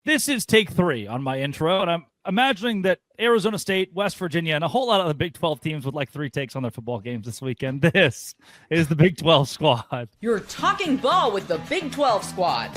This is take 3 on my intro, and I'm imagining that Arizona State, West Virginia, and a whole lot of the Big 12 teams would like 3 takes on their football games this weekend. This is the Big 12 squad. You're talking ball with the Big 12 squad.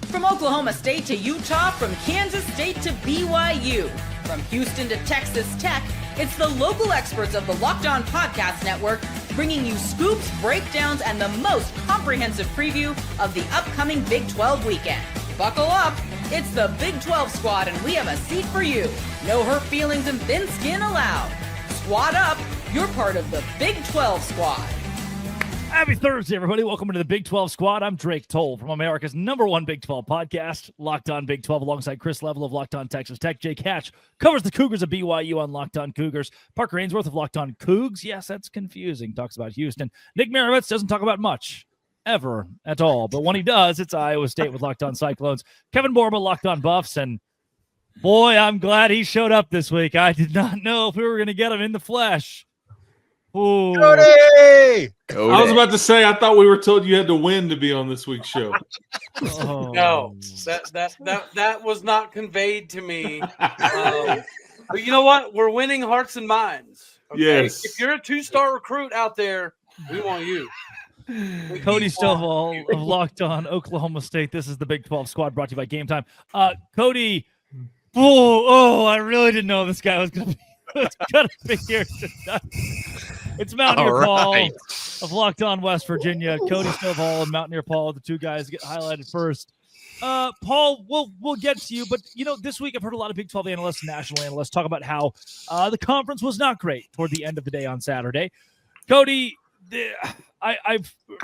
From Oklahoma State to Utah, from Kansas State to BYU, from Houston to Texas Tech, it's the local experts of the Locked On Podcast Network bringing you scoops, breakdowns, and the most comprehensive preview of the upcoming Big 12 weekend. Buckle up, it's the Big 12 squad and we have a seat for you. No hurt feelings and thin skin allowed. Squad up, you're part of the Big 12 squad. Happy Thursday, everybody. Welcome to the Big 12 squad. I'm Drake Toll from America's #1 Big 12 podcast, Locked On Big 12, alongside Chris Level of Locked On Texas Tech. Jake Hatch covers the Cougars of BYU on Locked On Cougars. Parker Ainsworth of Locked On Cougs. Yes, that's confusing. Talks about Houston. Nick Maravitz doesn't talk about much, ever, at all. But when he does, it's Iowa State with Locked On Cyclones. Kevin Borba, Locked On Buffs. And boy, I'm glad he showed up this week. I did not know if we were going to get him in the flesh. Ooh. Cody! I was about to say, I thought we were told you had to win to be on this week's show. Oh. No, that was not conveyed to me. But you know what? We're winning hearts and minds. Okay? Yes. If you're a 2-star recruit out there, we want you. Cody Stovall of Locked On Oklahoma State. This is the Big 12 squad brought to you by Game Time. Cody, I really didn't know this guy was going to be here tonight. It's Mountaineer Paul of Locked On West Virginia. Cody Stovall and Mountaineer Paul, the two guys get highlighted first. Paul, we'll get to you, but this week I've heard a lot of Big 12 analysts, national analysts, talk about how the conference was not great toward the end of the day on Saturday. Cody, I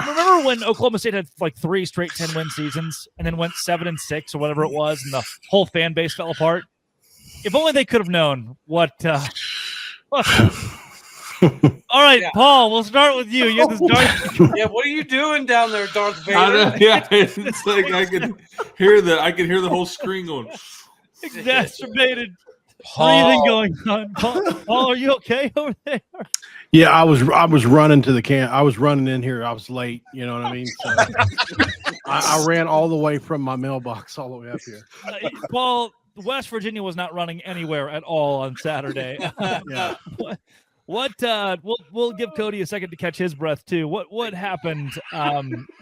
remember when Oklahoma State had like 3 straight 10-win seasons and then went 7-6 or whatever it was, and the whole fan base fell apart. If only they could have known what. All right, yeah. Paul, we'll start with you. You're this Darth. Yeah, what are you doing down there, Darth Vader? Yeah, it's like I can hear the whole screen going. Exacerbated breathing going on. Paul, are you okay over there? Yeah, I was running to the camp. I was running in here. I was late. You know what I mean? So I ran all the way from my mailbox all the way up here. Paul, West Virginia was not running anywhere at all on Saturday. Yeah. What we'll give Cody a second to catch his breath too. What happened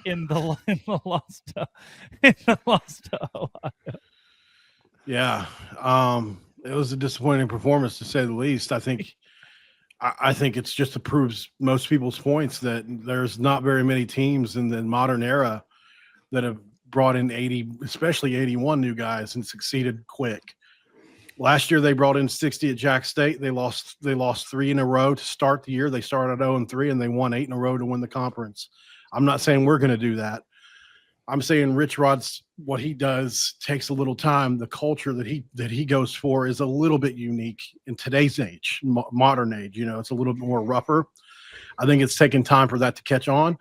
in the loss to Ohio? Yeah, it was a disappointing performance to say the least. I think it's just proves most people's points that there's not very many teams in the modern era that have brought in 80, especially 81 new guys and succeeded quick. Last year they brought in 60 at Jack State. They lost 3 in a row to start the year. They started 0-3 and they won 8 in a row to win the conference. I'm not saying we're going to do that. I'm saying Rich Rod's what he does takes a little time. The culture that he goes for is a little bit unique in today's age, modern age. It's a little bit more rougher. I think it's taken time for that to catch on.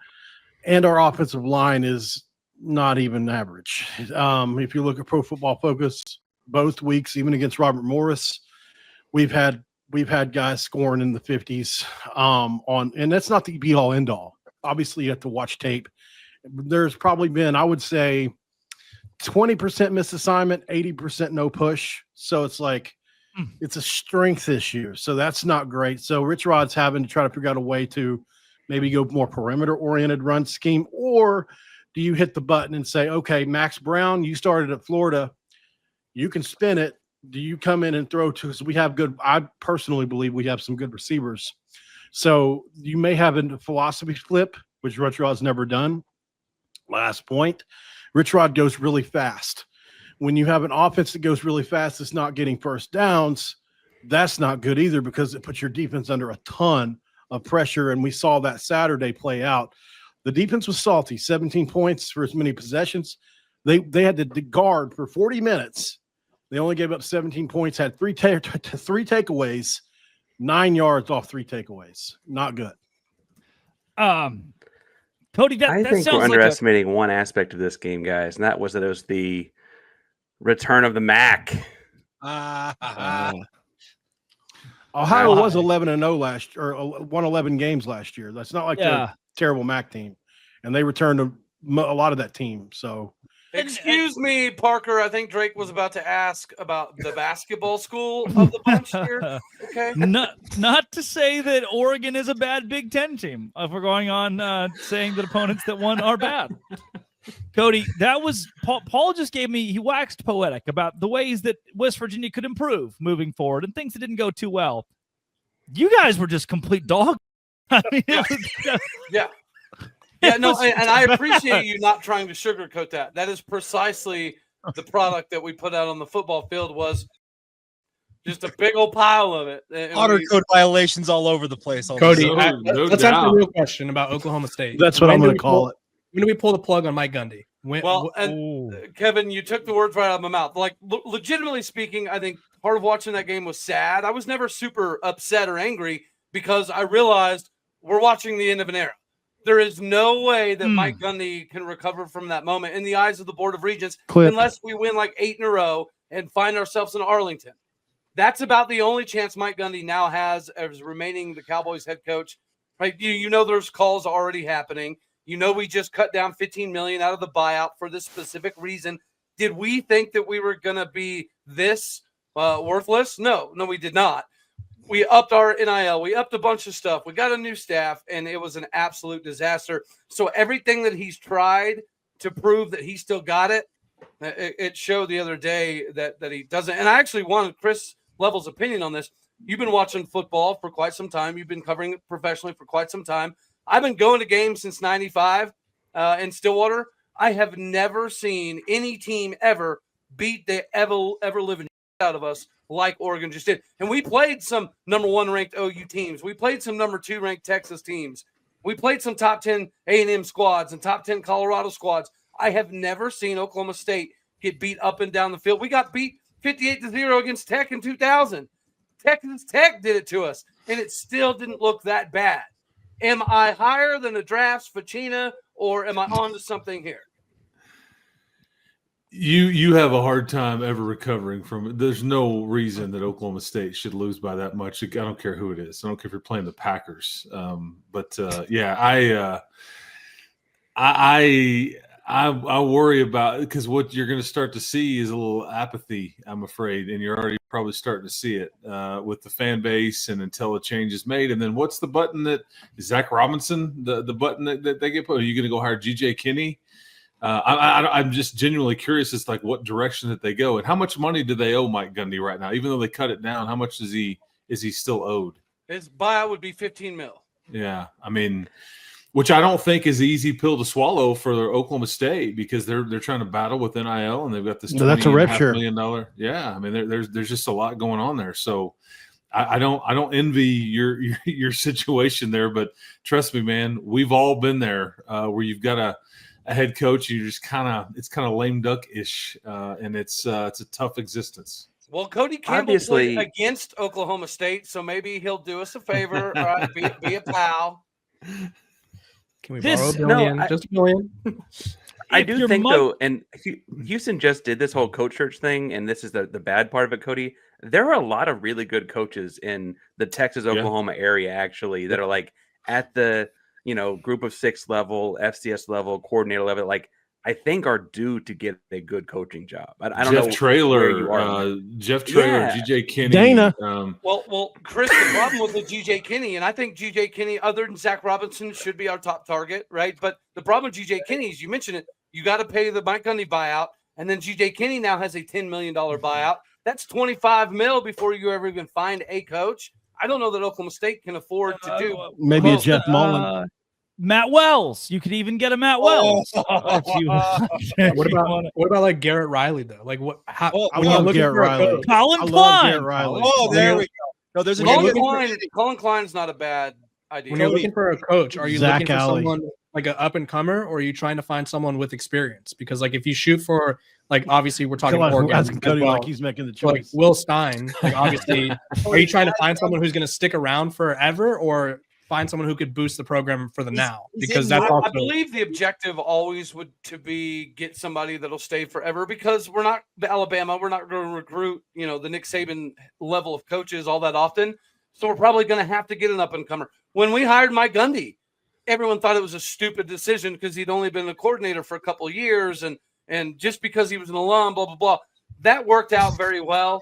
And our offensive line is not even average. If you look at Pro Football Focus, both weeks, even against Robert Morris, we've had guys scoring in the 50s and that's not the be all end all. Obviously, you have to watch tape. There's probably been, I would say, 20% missed assignment, 80% no push. So it's like it's a strength issue. So that's not great. So Rich Rod's having to try to figure out a way to maybe go more perimeter-oriented run scheme, or do you hit the button and say, okay, Max Brown, you started at Florida. You can spin it. Do you come in and throw to? Because we have good. I personally believe we have some good receivers. So you may have a philosophy flip, which Rich Rod's never done. Last point, Rich Rod goes really fast. When you have an offense that goes really fast, it's not getting first downs. That's not good either because it puts your defense under a ton of pressure. And we saw that Saturday play out. The defense was salty, 17 points for as many possessions. They had to guard for 40 minutes. They only gave up 17 points, had three takeaways, 9 yards off 3 takeaways. Not good. Cody, I think we're underestimating one aspect of this game, guys, and that was that it was the return of the MAC. Ohio was 11-0 last year, or won 11 games last year. That's not like a terrible MAC team, and they returned a lot of that team. So Excuse me, Parker. I think Drake was about to ask about the basketball school of the bunch here. Okay. Not to say that Oregon is a bad Big Ten team. If we're going on saying that opponents that won are bad. Cody, that was Paul just gave me, he waxed poetic about the ways that West Virginia could improve moving forward and things that didn't go too well. You guys were just complete dog. I mean, Yeah, no, and I appreciate you not trying to sugarcoat that. That is precisely the product that we put out on the football field, was just a big old pile of it. Honor code violations all over the place. Cody, let's ask doubt. the real question about Oklahoma State. That's what I'm going to call it. When do we pull the plug on Mike Gundy? Kevin, you took the words right out of my mouth. Like, legitimately speaking, I think part of watching that game was sad. I was never super upset or angry because I realized we're watching the end of an era. There is no way that Mike Gundy can recover from that moment in the eyes of the Board of Regents unless we win like 8 in a row and find ourselves in Arlington. That's about the only chance Mike Gundy now has as remaining the Cowboys head coach. Right? You know, there's calls already happening. You know, we just cut down $15 million out of the buyout for this specific reason. Did we think that we were going to be this worthless? No, we did not. We upped our NIL. We upped a bunch of stuff. We got a new staff, and it was an absolute disaster. So everything that he's tried to prove that he still got it, it showed the other day that he doesn't. And I actually wanted Chris Level's opinion on this. You've been watching football for quite some time. You've been covering it professionally for quite some time. I've been going to games since 95 in Stillwater. I have never seen any team ever beat the ever living out of us like Oregon just did. And we played some number 1 ranked OU teams. We played some number 2 ranked Texas teams. We played some top 10 A&M squads and top 10 Colorado squads. I have never seen Oklahoma State get beat up and down the field. We got beat 58-0 against Tech in 2000. Texas Tech did it to us, and it still didn't look that bad. Am I higher than the drafts, Ficina, or am I on to something here? You have a hard time ever recovering from it. There's no reason that Oklahoma State should lose by that much. I don't care who it is. I don't care if you're playing the Packers. I worry about, because what you're going to start to see is a little apathy, I'm afraid, and you're already probably starting to see it with the fan base and until a change is made. And then what's the button that is Zach Robinson, the button that they get put? Are you going to go hire G.J. Kinney? I'm just genuinely curious as to like what direction that they go and how much money do they owe Mike Gundy right now? Even though they cut it down, how much is he still owed? His buyout would be $15 million. Yeah, I mean, which I don't think is an easy pill to swallow for Oklahoma State because they're trying to battle with NIL and they've got this $20.5 million. Yeah, I mean, there's just a lot going on there. So I don't envy your situation there, but trust me, man, we've all been there where you've got a head coach, you just it's kind of lame duck-ish, and it's a tough existence. Well, Cody Campbell played against Oklahoma State, so maybe he'll do us a favor, right? Be a pal. Can we borrow $1 million? Just $1 million? I do think, though, and Houston just did this whole coach search thing, and this is the bad part of it, Cody. There are a lot of really good coaches in the Texas-Oklahoma area, actually, that are like at the group of 6 level, FCS level, coordinator level, like I think are due to get a good coaching job. I don't know. Jeff Traylor, G.J. Kinney. Dana. Well, Chris, the problem with the G.J. Kinney, and I think G.J. Kinney, other than Zach Robinson, should be our top target, right? But the problem with G.J. Kinney is, you mentioned it, you got to pay the Mike Gundy buyout, and then G.J. Kinney now has a $10 million buyout. That's $25 million before you ever even find a coach. I don't know that Oklahoma State can afford to do. Maybe a Jeff Mullen. Matt Wells. You could even get a Matt Wells. What about like Garrett Riley though? Like what? I love Garrett Riley. Colin Klein. Oh, there we go. No, there's Colin Klein's not a bad idea. When you're looking for a coach, are you looking for someone like an up and comer, or are you trying to find someone with experience? Because like if you shoot for like obviously we're talking Oregon, Cody like he's making the choice. Like Will Stein, like obviously, are you trying to find someone who's going to stick around forever, or find someone who could boost the program for the now? Because that's also, I believe the objective always would to be get somebody that'll stay forever, because we're not Alabama. We're not going to recruit, the Nick Saban level of coaches all that often. So we're probably going to have to get an up and comer. When we hired Mike Gundy, everyone thought it was a stupid decision because he'd only been a coordinator for a couple of years and and just because he was an alum, blah, blah, blah. That worked out very well.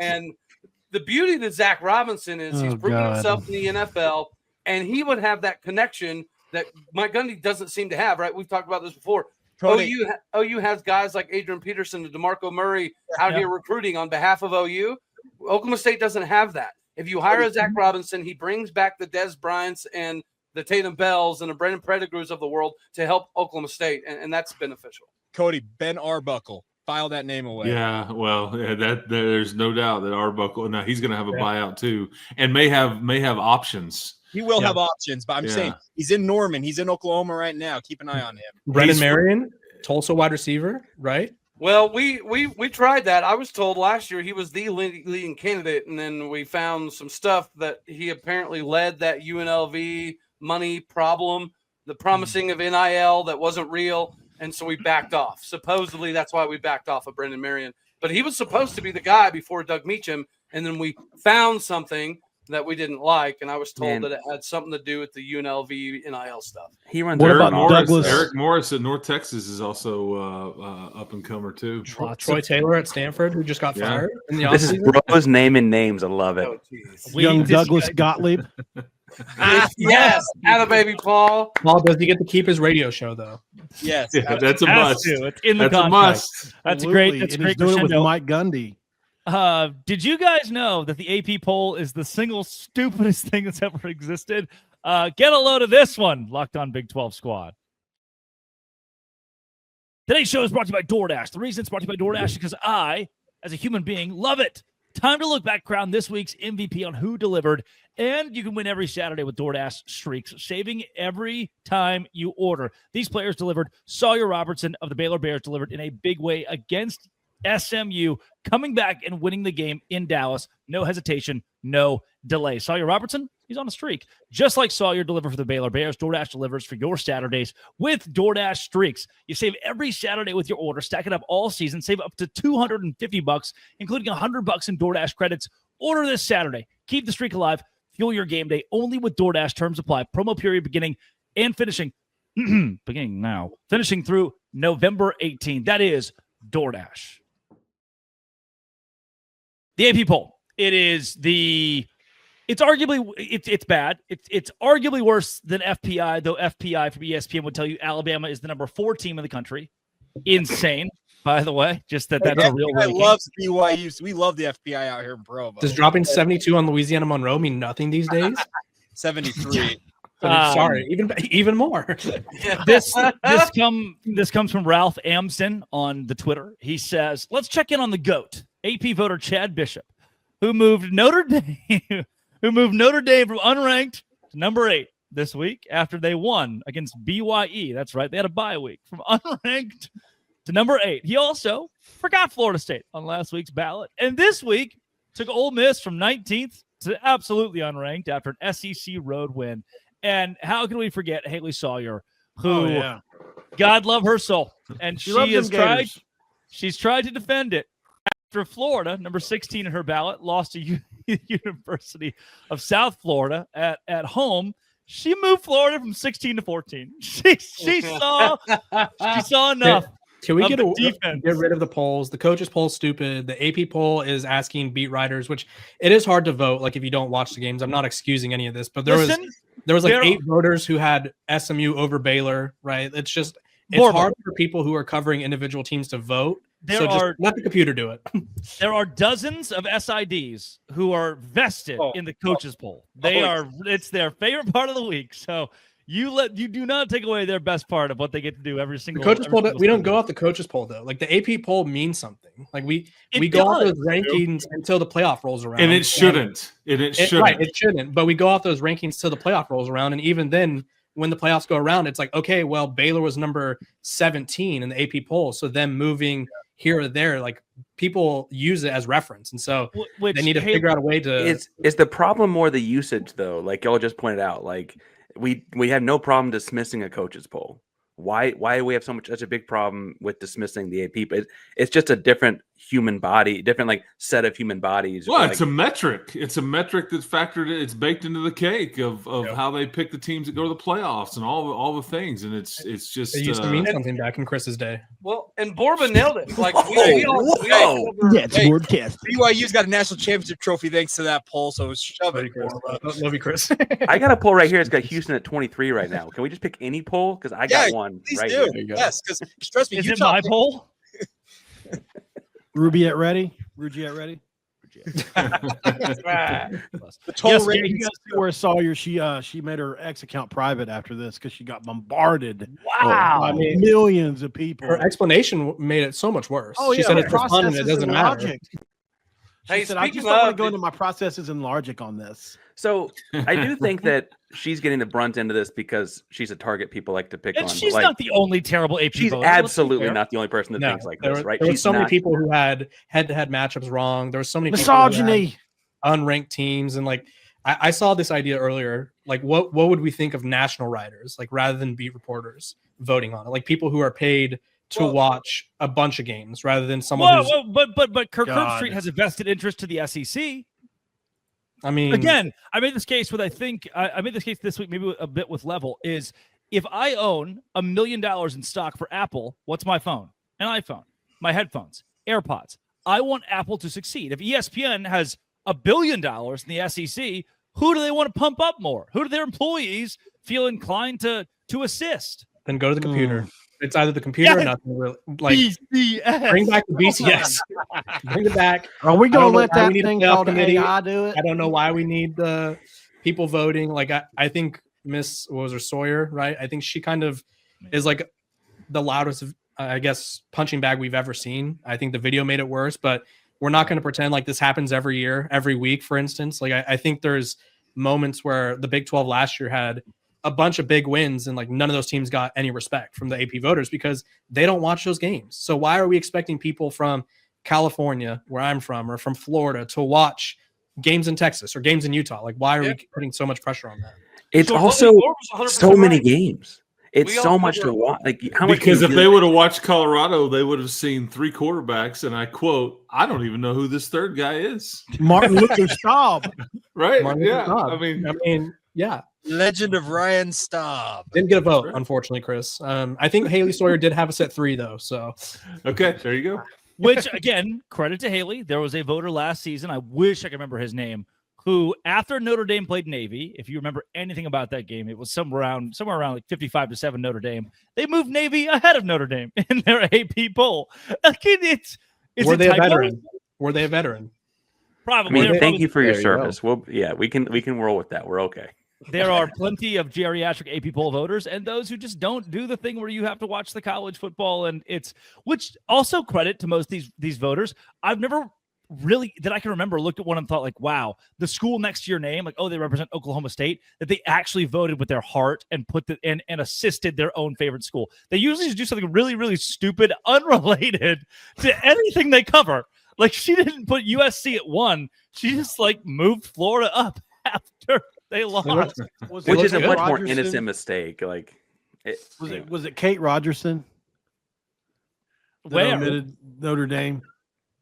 And the beauty to Zach Robinson is he's proven himself in the NFL, and he would have that connection that Mike Gundy doesn't seem to have, right? We've talked about this before. OU has guys like Adrian Peterson and DeMarco Murray out here recruiting on behalf of OU. Oklahoma State doesn't have that. If you hire a Zach Robinson, he brings back the Des Bryants and the Tatum Bells and the Brendan Pettigrews of the world to help Oklahoma State, and that's beneficial. Cody, Ben Arbuckle. File that name away. Yeah, well, that there's no doubt that Arbuckle now he's going to have a buyout too, and may have options. He will have options, but I'm saying he's in Norman. He's in Oklahoma right now. Keep an eye on him. Brennan Marion, Tulsa wide receiver, right? Well, we tried that. I was told last year he was the leading candidate, and then we found some stuff that he apparently led that UNLV money problem, the promising of NIL that wasn't real. And so we backed off. Supposedly, that's why we backed off of Brendan Marion. But he was supposed to be the guy before Doug Meacham, and then we found something that we didn't like, and I was told that it had something to do with the UNLV NIL stuff. He runs. Eric Morris at North Texas is also up and comer too. Troy Taylor at Stanford, who just got fired in the This is Bro's naming names. I love it. Young Douglas Gottlieb. Yes, atta baby Paul. Paul, does he get to keep his radio show though? Yes, that's a must. It's in the contract. A must. That's great. That's and great. He's doing it with Mike Gundy. Did you guys know that the AP poll is the single stupidest thing that's ever existed? Get a load of this one, Locked On Big 12 Squad. Today's show is brought to you by DoorDash. The reason it's brought to you by DoorDash is because I, as a human being, love it. Time to look back, crown this week's MVP on who delivered, and you can win every Saturday with DoorDash Streaks, saving every time you order. These players delivered. Sawyer Robertson of the Baylor Bears delivered in a big way against SMU, coming back and winning the game in Dallas. No hesitation, no delay. Sawyer Robertson, he's on a streak. Just like Sawyer delivered for the Baylor Bears, DoorDash delivers for your Saturdays with DoorDash Streaks. You save every Saturday with your order, stack it up all season, save up to $250, including $100 in DoorDash credits. Order this Saturday. Keep the streak alive. Fuel your game day only with DoorDash. Terms apply. Promo period beginning and finishing. Beginning now. Finishing through November 18th. That is DoorDash. The AP poll. It's arguably it's bad. It's arguably worse than FPI, though FPI from ESPN would tell you Alabama is the number 4 team in the country. Insane, by the way. Just that's a real. I love BYU. We love the FBI out here in Provo. Does dropping 72 on Louisiana Monroe mean nothing these days? 73. Sorry, even more. This comes from Ralph Amson on the Twitter. He says, "Let's check in on the GOAT, AP voter Chad Bishop, who moved Notre Dame from unranked to number 8 this week after they won against BYE. That's right, they had a bye week from unranked to number 8. He also forgot Florida State on last week's ballot, and this week took Ole Miss from 19th to absolutely unranked after an SEC road win." And how can we forget Haley Sawyer, who, God love her soul, and she's tried to defend it after Florida, number 16 in her ballot, lost to University of South Florida at home. She moved Florida from 16 to 14. She saw enough. Can we get rid of the polls? The coaches poll is stupid. The AP poll is asking beat writers, which it is hard to vote. Like if you don't watch the games, I'm not excusing any of this, but there was like 8 voters who had SMU over Baylor, right? It's hard for people who are covering individual teams to vote. Just let the computer do it. There are dozens of SIDs who are vested in the coaches poll. It's their favorite part of the week. So you do not take away their best part of what they get to do every single. The coaches poll. We don't go off the coaches poll though. Like the AP poll means something. Like we go off those rankings until the playoff rolls around. And it shouldn't. It shouldn't. But we go off those rankings till the playoff rolls around, and even then, when the playoffs go around, it's like, okay, well, Baylor was number 17 in the AP poll, so them moving here or there, like people use it as reference, and so they need to figure out a way to. Is the problem more the usage though? Like y'all just pointed out, like. We have no problem dismissing a coach's poll. Why do we have such a big problem with dismissing the AP? But it's just a different human body, different like set of human bodies. Well, like, it's a metric. It's a metric that's factored in. It's baked into the cake of how they pick the teams that go to the playoffs and all the things. And it's just it used to mean something back in Chris's day. Well, and Borba nailed it. Like BYU's got a national championship trophy thanks to that poll. So shove it, Borba. Love you, Chris. I got a poll right here. It's got Houston at 23 right now. Can we just pick any poll? Because I got one please right do. here. Yes, because trust me, Is Utah it my poll? Ruby at ready. Ruby at ready. The total rating. You guys see where Sawyer she made her X account private after this because she got bombarded. Wow, by millions of people. Her explanation made it so much worse. Oh, she said it's for fun and it doesn't matter. Logic. Hey, She said, I just don't want to go into my processes and logic on this. So I do think that she's getting the brunt end of this because she's a target people like to pick And on. she's like, not the only terrible AP she's voter. absolutely not the only person that thinks like this, right? There were She's so many not- people who had head-to-head matchups wrong. There were so many Misogyny. people who had unranked teams, and like I saw this idea earlier. Like, what would we think of national writers, like rather than beat reporters voting on it? Like people who are paid to watch a bunch of games rather than someone. But Kirk Herbstreit has a vested interest to the SEC. I mean, again, I made this case with I made this case this week, maybe a bit with Level, is if I own $1 million in stock for Apple, what's my phone? An iPhone, my headphones, AirPods. I want Apple to succeed. If ESPN has $1 billion in the SEC, who do they want to pump up more? Who do their employees feel inclined to assist? Then go to the computer. It's either the computer or nothing. Really. Like, BCS. Bring back the BCS. Bring it back. Are we going to let that thing thing called AI do it? I don't know why we need the people voting. Like, I think Miss, what was her, Sawyer, right? I think she kind of is like the loudest, I guess, punching bag we've ever seen. I think the video made it worse, but we're not going to pretend like this happens every year, every week, for instance. Like, I think there's moments where the Big 12 last year had a bunch of big wins and like none of those teams got any respect from the AP voters because they don't watch those games. So why are we expecting people from California, where I'm from, or from Florida to watch games in Texas or games in Utah? Like, why are we putting so much pressure on that? It's also so many games. It's so much to watch. Like, how much? Because if they would have watched Colorado, they would have seen 3 quarterbacks, and I quote, "I don't even know who this third guy is." Martin Luther Staub, right? Martin Yeah, Staub. I mean, yeah. Legend of Ryan Staub. Didn't get a vote, unfortunately, Chris. I think Haley Sawyer did have us at 3, though. So, okay, there you go. Which, again, credit to Haley. There was a voter last season. I wish I could remember his name. Who, after Notre Dame played Navy, if you remember anything about that game, it was somewhere around like 55-7 Notre Dame. They moved Navy ahead of Notre Dame in their AP poll. Were they a veteran? Were they a veteran? Probably. I mean, thank you for your service. Well, yeah, we can roll with that. We're okay. There are plenty of geriatric AP poll voters and those who just don't do the thing where you have to watch the college football, and which also credit to most of these voters. I've never really, that I can remember, looked at one and thought like, wow, the school next to your name, like, oh, they represent Oklahoma State, that they actually voted with their heart and and assisted their own favorite school. They usually just do something really, really stupid, unrelated to anything they cover. Like, she didn't put USC at 1. She just like moved Florida up after they lost. Which is a much more innocent mistake. Like, was it Kate Rogerson? Where? Omitted Notre Dame.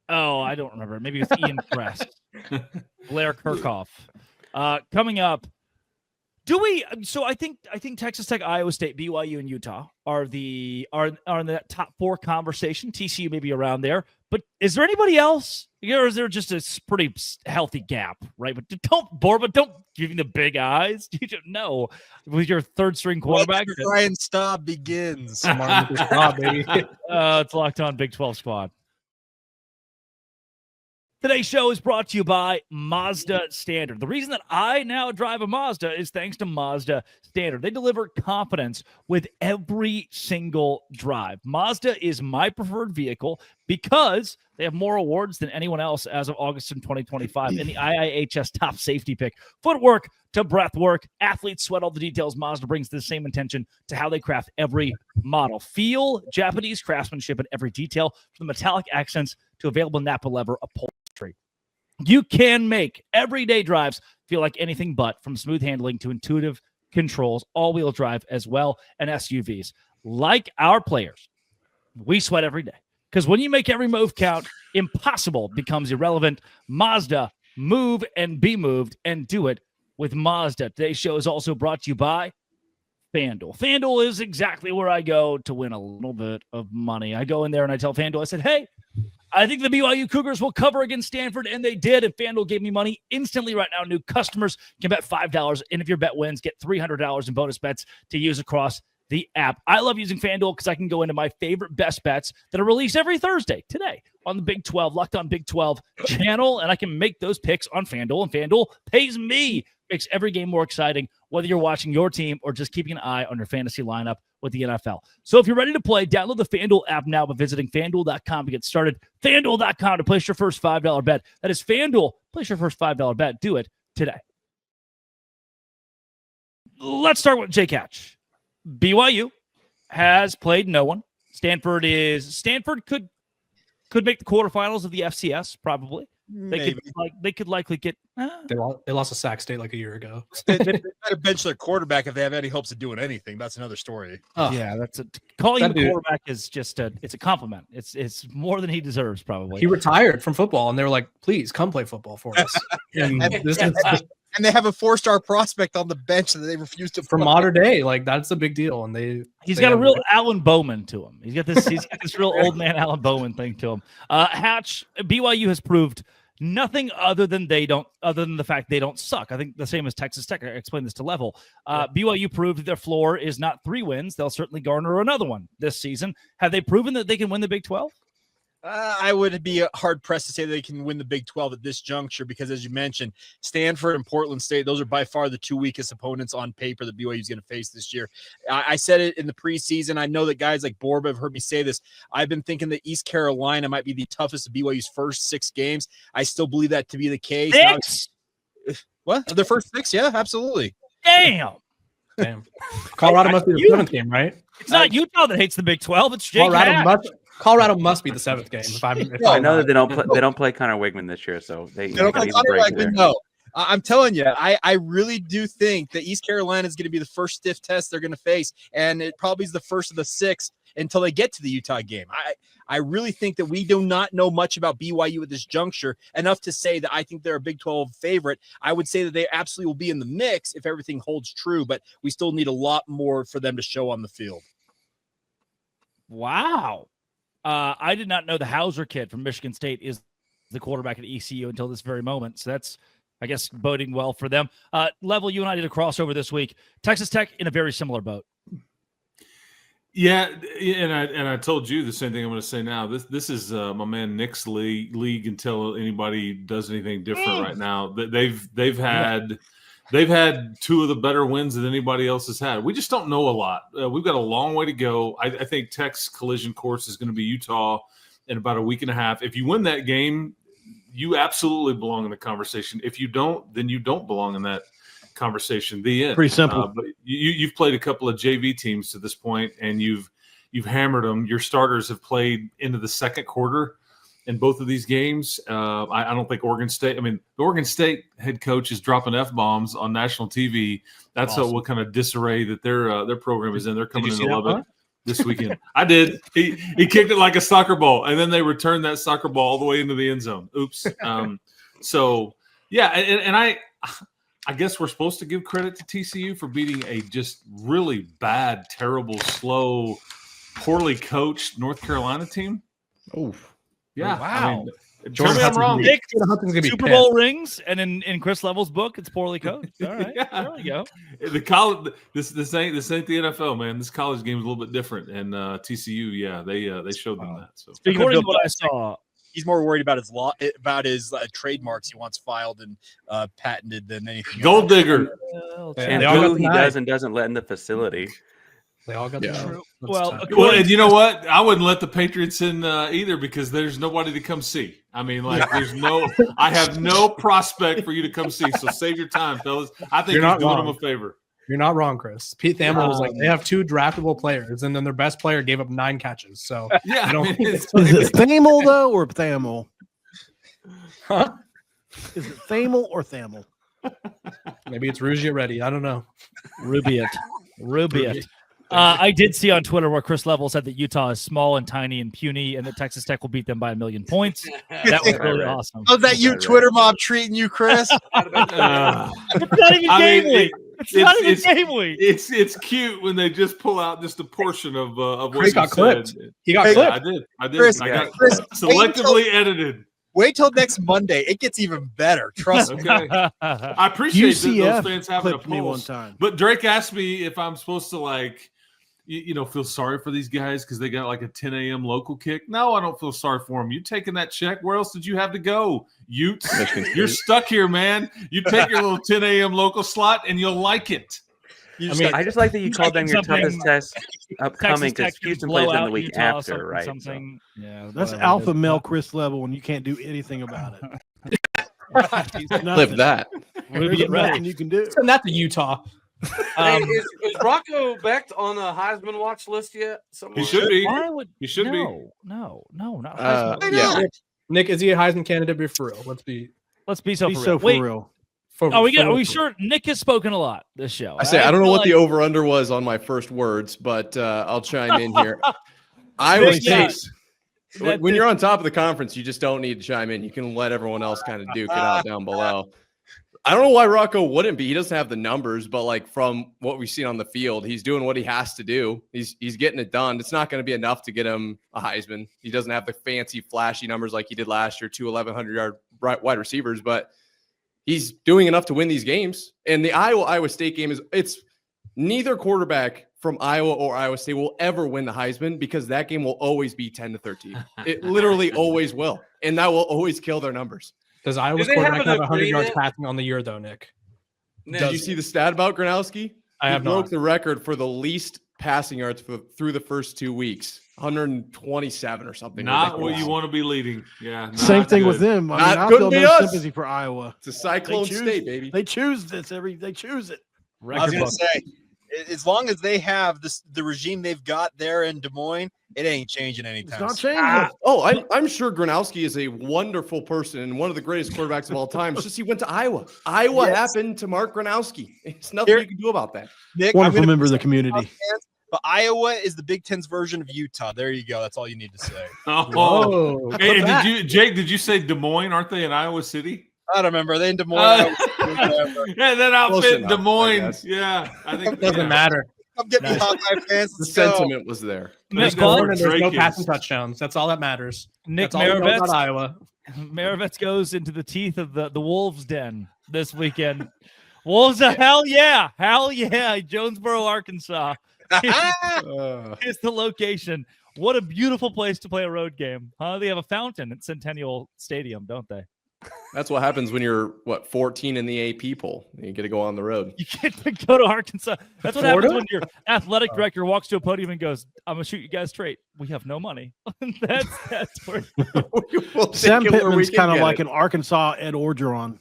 Oh, I don't remember. Maybe it was Ian Press. Blair Kirchhoff. Coming up, so I think Texas Tech, Iowa State, BYU, and Utah are in the top 4 conversation. TCU may be around there, but is there anybody else? Or is there just a pretty healthy gap, right? But don't give me the big eyes. You don't know with your third string quarterback. Ryan Staub begins. It's Locked On Big 12 Squad. Today's show is brought to you by Mazda Standard. The reason that I now drive a Mazda is thanks to Mazda Standard. They deliver confidence with every single drive. Mazda is my preferred vehicle because they have more awards than anyone else as of August in 2025 in the IIHS top safety pick. Footwork to breath work. Athletes sweat all the details. Mazda brings the same intention to how they craft every model. Feel Japanese craftsmanship in every detail, from the metallic accents to available Napa leather upholstery. You can make everyday drives feel like anything but, from smooth handling to intuitive controls, all-wheel drive as well, and SUVs. Like our players, we sweat every day. Because when you make every move count, impossible becomes irrelevant. Mazda, move and be moved, and do it with Mazda. Today's show is also brought to you by FanDuel. FanDuel is exactly where I go to win a little bit of money. I go in there and I tell FanDuel, I said, hey, I think the BYU Cougars will cover against Stanford, and they did, and FanDuel gave me money instantly right now. New customers can bet $5, and if your bet wins, get $300 in bonus bets to use across the app. I love using FanDuel because I can go into my favorite best bets that are released every Thursday today on the Big 12, Locked On Big 12 channel, and I can make those picks on FanDuel, and FanDuel pays me. Makes every game more exciting, whether you're watching your team or just keeping an eye on your fantasy lineup with the NFL. So if you're ready to play, download the FanDuel app now by visiting FanDuel.com to get started. FanDuel.com to place your first $5 bet. That is FanDuel. Place your first $5 bet. Do it today. Let's start with Jake Hatch. BYU has played no one. Stanford could make the quarterfinals of the FCS, probably. They could likely get. They lost to Sac State like a year ago. they better bench their quarterback if they have any hopes of doing anything. That's another story. Yeah, calling him a quarterback is just it's a compliment. It's more than he deserves, probably. He retired from football, and they were like, "Please come play football for us." And they have a 4-star prospect on the bench that they refuse to. For modern day, like that's a big deal. And he's got a real Alan Bowman to him. He's got this real old man Alan Bowman thing to him. Hatch, BYU has proved nothing other than the fact they don't suck. I think the same as Texas Tech. I explained this to Level. BYU proved that their floor is not 3 wins. They'll certainly garner another one this season. Have they proven that they can win the Big 12? I would be hard pressed to say they can win the Big 12 at this juncture because, as you mentioned, Stanford and Portland State, those are by far the 2 weakest opponents on paper that BYU is going to face this year. I said it in the preseason. I know that guys like Borba have heard me say this. I've been thinking that East Carolina might be the toughest of BYU's first 6 games. I still believe that to be the case. 6? What? Their first 6? Yeah, absolutely. Damn. Colorado must be the 7th game, right? It's not Utah that hates the Big 12. It's Jake Hatch. Colorado must be the 7th game. I know that they don't play Connor Wigman this year, so they don't play Connor Wigman. No, I'm telling you, I really do think that East Carolina is going to be the first stiff test they're going to face, and it probably is the first of the 6 until they get to the Utah game. I really think that we do not know much about BYU at this juncture, enough to say that I think they're a Big 12 favorite. I would say that they absolutely will be in the mix if everything holds true, but we still need a lot more for them to show on the field. Wow. I did not know the Hauser kid from Michigan State is the quarterback at ECU until this very moment. So that's, I guess, boding well for them. Level, you and I did a crossover this week. Texas Tech in a very similar boat. Yeah, and I told you the same thing I'm going to say now. This is my man Nick's league until anybody does anything different right now. They've had 2 of the better wins that anybody else has had. We just don't know a lot. We've got a long way to go. I think Tech's collision course is going to be Utah in about a week and a half. If you win that game, you absolutely belong in the conversation. If you don't, then you don't belong in that conversation. The end. Pretty simple. But you've played a couple of JV teams to this point, and you've hammered them. Your starters have played into the second quarter in both of these games. I don't think Oregon State – I mean, the Oregon State head coach is dropping F-bombs on national TV. That's awesome. What kind of disarray that their program is in. They're coming in to love it this weekend. I did. He kicked it like a soccer ball, and then they returned that soccer ball all the way into the end zone. Oops. So, yeah, and I guess we're supposed to give credit to TCU for beating a just really bad, terrible, slow, poorly coached North Carolina team. Oh, yeah. Wow. I mean, tell me I'm wrong. Super Bowl rings, and in Chris Level's book, it's poorly coached. All right, there we go. The college, this ain't the NFL, man. This college game is a little bit different, and TCU, yeah, they showed them that. So according to what I saw, he's more worried about his trademarks he wants filed and patented than anything. Gold digger. And who he does and doesn't let in the facility. They all got the well, and you know what? I wouldn't let the Patriots in either because there's nobody to come see. I mean, like, I have no prospect for you to come see. So save your time, fellas. I think you're doing them a favor. You're not wrong, Chris. Pete Thamel was like, they have 2 draftable players, and then their best player gave up 9 catches. So yeah, I don't think is it Thamel though or Thamel? Huh? Is it Thamel or Thamel? Maybe it's Rugia Ready. I don't know. Rubiet. I did see on Twitter where Chris Level said that Utah is small and tiny and puny, and that Texas Tech will beat them by 1,000,000 points. That was really awesome. How's that you Twitter mob treating you, Chris? It's not even game week. It's not even game week. It's cute when they just pull out just a portion of what Chris got clipped. He got clipped. I did. Chris, I got Chris, selectively edited. Wait till next Monday. It gets even better. Trust me. Okay. I appreciate those fans having a me one pulse. time. But Drake asked me if I'm supposed to feel sorry for these guys because they got like a 10 a.m. local kick. No, I don't feel sorry for them. You taking that check? Where else did you have to go? Utes, you're stuck here, man. You take your little 10 a.m. local slot and you'll like it. I just like that you called them your toughest test upcoming because Houston plays them the week Utah, after, right? Something. So. Yeah, that's alpha male Chris Level, and you can't do anything about it. Live that. There's nothing you can do. Send that to Utah. Is Rocco Becht on a Heisman watch list yet? He should be. Why would he should be? No, not Heisman. Yeah. Nick, is he a Heisman candidate? Be for real. Let's be so for real. Are we sure? Nick has spoken a lot this show. I don't know what the over-under was on my first words, but I'll chime in here. Iowa State. When you're on top of the conference, you just don't need to chime in. You can let everyone else kind of duke it out down below. I don't know why Rocco wouldn't be. He doesn't have the numbers, but like from what we've seen on the field, he's doing what he has to do. He's getting it done. It's not going to be enough to get him a Heisman. He doesn't have the fancy, flashy numbers like he did last year, 2 1,100-yard wide receivers, but he's doing enough to win these games. And the Iowa State game it's neither quarterback from Iowa or Iowa State will ever win the Heisman because that game will always be 10-13. It literally always will. And that will always kill their numbers. Does Iowa's quarterback have 100 yards passing on the year, though, Nick? Did you see the stat about Gronowski? He broke the record for the least passing yards through the first 2 weeks. 127 or something. Not what you want to be leading. Yeah. Same thing with them. I feel no sympathy for Iowa. It's a Cyclone State, baby. They choose this they choose it. I was going to say, as long as they have the regime they've got there in Des Moines, it ain't changing anytime. It's not changing. I'm sure Gronowski is a wonderful person and one of the greatest quarterbacks of all time. It's just he went to Iowa. Iowa happened to Mark Gronowski. It's nothing you can do about that. Nick, wonderful member of the community. But Iowa is the Big Ten's version of Utah. There you go. That's all you need to say. Oh, hey, did you say Des Moines? Aren't they in Iowa City? I don't remember. Are they in Des Moines? Yeah, that outfit in Des Moines. Yeah, I think it doesn't matter. Come get me, Hawkeye fans. The sentiment was there. There's no passing touchdowns. That's all that matters. Nick Maravets, Iowa. Maravets goes into the teeth of the Wolves' den this weekend. Wolves, hell yeah, Jonesboro, Arkansas. Is the location. What a beautiful place to play a road game, huh? They have a fountain at Centennial Stadium, don't they? That's what happens when you're 14 in the AP poll. You get to go on the road. You get to go to Arkansas. That's what happens when your athletic director walks to a podium and goes, "I'm gonna shoot you guys straight. We have no money." that's where Sam Pittman's kind of like an Arkansas Ed Orgeron.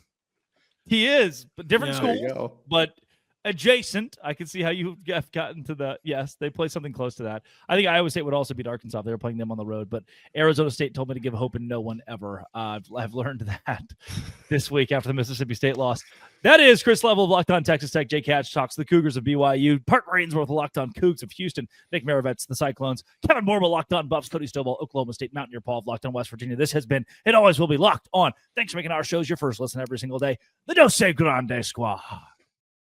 He is, but different school, but adjacent. I can see how you have gotten to the yes. They play something close to that. I think Iowa State would also beat Arkansas if they were playing them on the road. But Arizona State told me to give hope in no one ever. I've learned that this week after the Mississippi State loss. That is Chris Level of Locked On Texas Tech. Jake Hatch talks the Cougars of BYU. Park Rainsworth of Locked On Cougs of Houston. Nick Maravets, the Cyclones. Kevin Morma, Locked On Buffs. Cody Stovall, Oklahoma State. Mountaineer Paul of Locked On West Virginia. This has been, it always will be, Locked On. Thanks for making our shows your first listen every single day. The Dos Grande Squad.